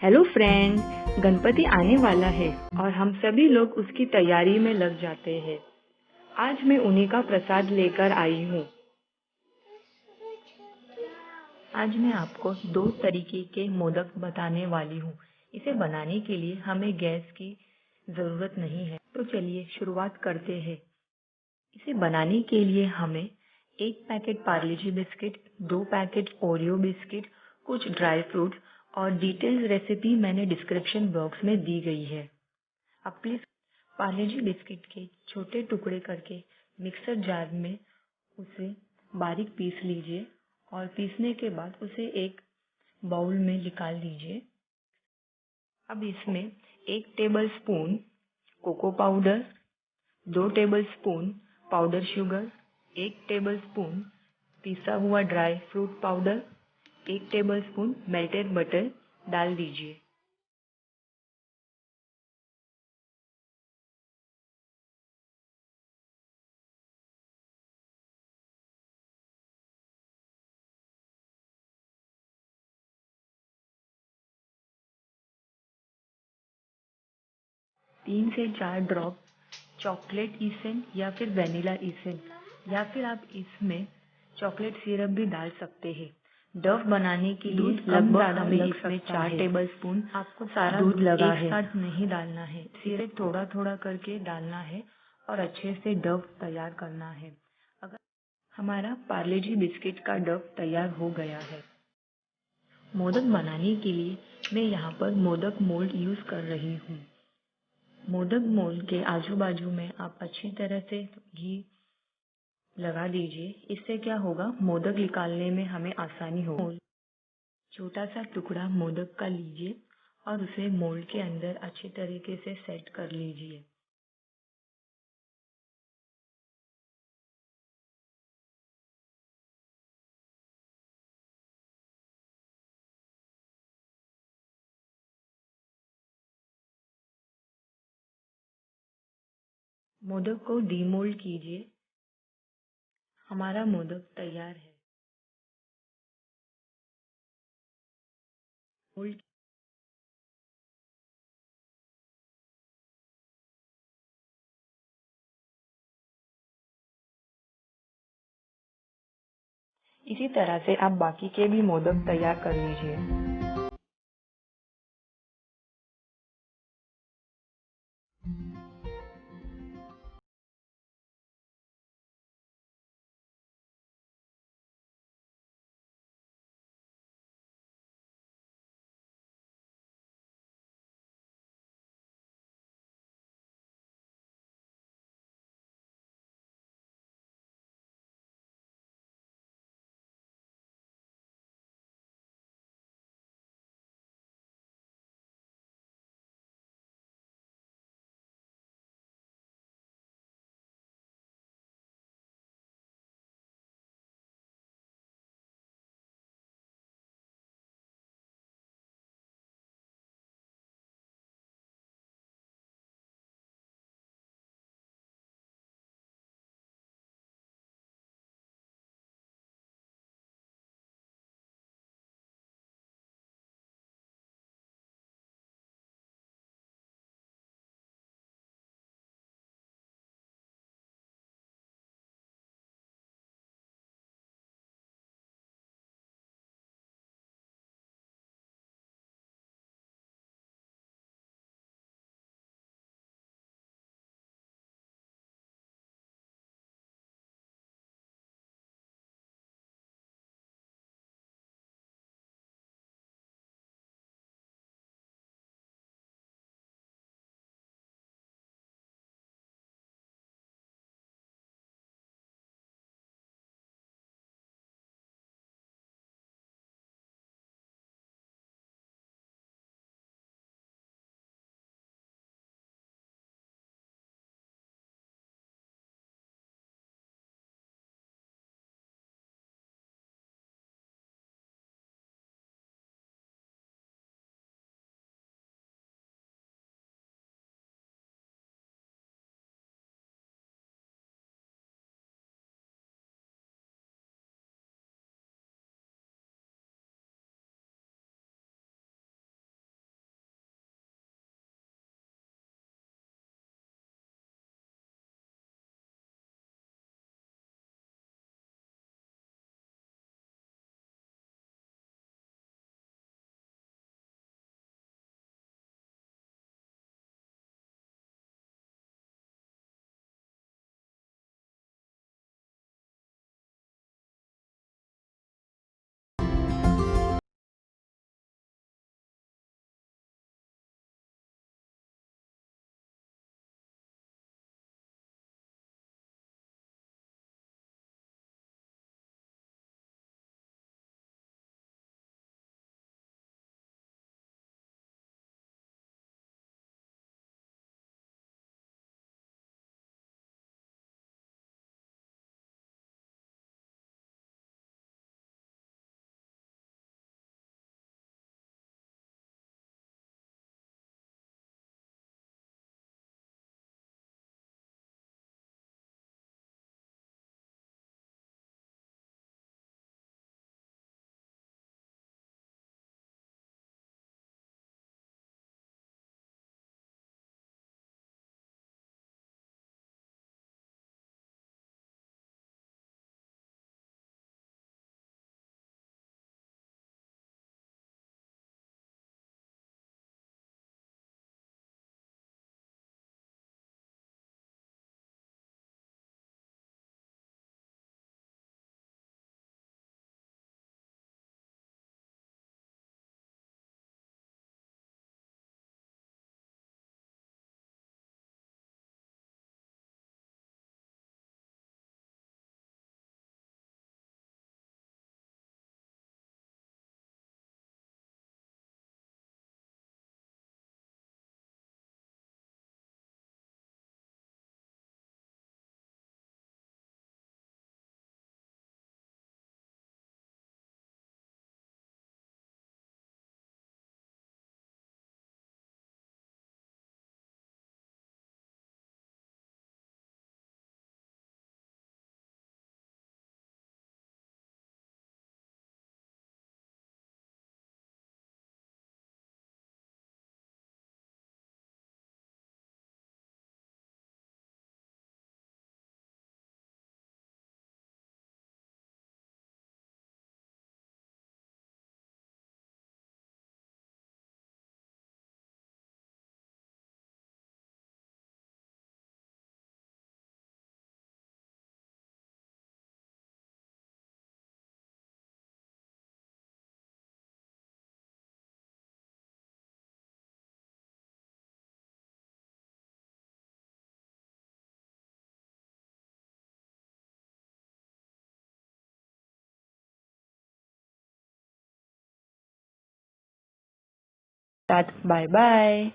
Hello friend, Ganpati आने वाला है और हम सभी लोग उसकी तैयारी में लग जाते हैं। आज मैं उन्हीं का प्रसाद लेकर आई हूँ। आज मैं आपको 2 तरीके के मोदक बताने वाली हूँ। इसे बनाने के लिए हमें गैस की जरूरत नहीं है, तो चलिए शुरुआत करते हैं। इसे बनाने के लिए हमें 1 पैकेट पार्ले जी बिस्किट, 2 पैकेट ओरियो बिस्किट, कुछ ड्राई फ्रूट और डिटेल्स रेसिपी मैंने डिस्क्रिप्शन बॉक्स में दी गई है। अब प्लीज पार्ले जी बिस्किट के छोटे टुकड़े करके मिक्सर जार में उसे बारीक पीस लीजिए और पीसने के बाद उसे एक बाउल में निकाल दीजिए। अब इसमें 1 tablespoon cocoa powder, 2 tablespoon powder sugar, 1 tablespoon पिसा हुआ dry fruit powder, 1 tablespoon melted butter डाल दीजिए। तीन से 4 ड्रॉप चॉकलेट इसेंस या फिर वेनिला इसेंस या फिर आप इसमें चॉकलेट सिरप भी डाल सकते हैं। डव बनाने के लिए लगभग हमें इसमें 4 टेबल स्पून आपको सारा दूध लगा है, एक साथ नहीं डालना है, सिर्फ थोड़ा थोड़ा करके डालना है और अच्छे से डव तैयार करना है। अगर हमारा पार्ले जी बिस्किट का डव तैयार हो गया है। मोदक बनाने के लिए मैं यहाँ पर मोदक मोल्ड यूज कर रही हूँ। मोदक मोल्ड के आजू बाजू में आप अच्छी तरह से घी लगा दीजिए। इससे क्या होगा, मोदक निकालने में हमें आसानी हो। छोटा सा टुकड़ा मोदक का लीजिए और उसे मोल्ड के अंदर अच्छी तरीके से सेट कर लीजिए। मोदक को डीमोल्ड कीजिए। हमारा मोदक तैयार है। मोल्ड इसी तरह से आप बाकी के भी मोदक तैयार कर लीजिए। Bye bye.